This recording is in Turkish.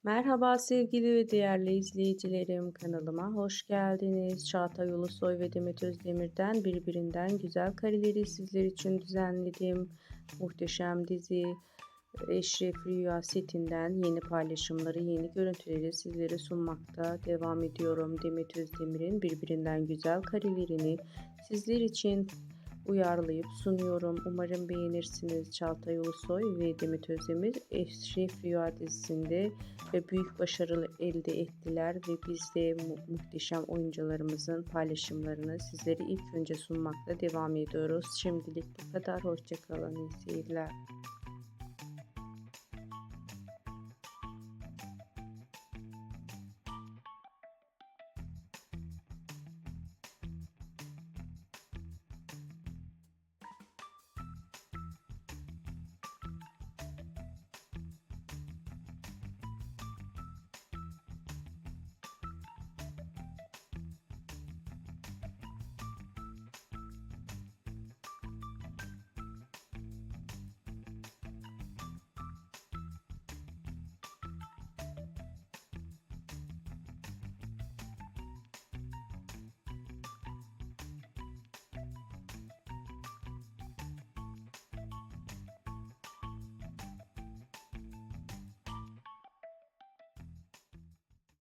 Merhaba sevgili ve değerli izleyicilerim, kanalıma hoş geldiniz. Çağatay Ulusoy ve Demet Özdemir'den birbirinden güzel kareleri sizler için düzenledim. Muhteşem dizi Eşref Rüya setinden yeni paylaşımları, yeni görüntüleri sizlere sunmakta devam ediyorum. Demet Özdemir'in birbirinden güzel karelerini sizler için uyarlayıp sunuyorum. Umarım beğenirsiniz. Çağatay Ulusoy ve Demet Özdemir Eşref Rüya dizisinde ve büyük başarı elde ettiler ve biz de muhteşem oyuncularımızın paylaşımlarını sizlere ilk önce sunmakla devam ediyoruz. Şimdilik bu kadar. Hoşça kalın. İyi seyirler.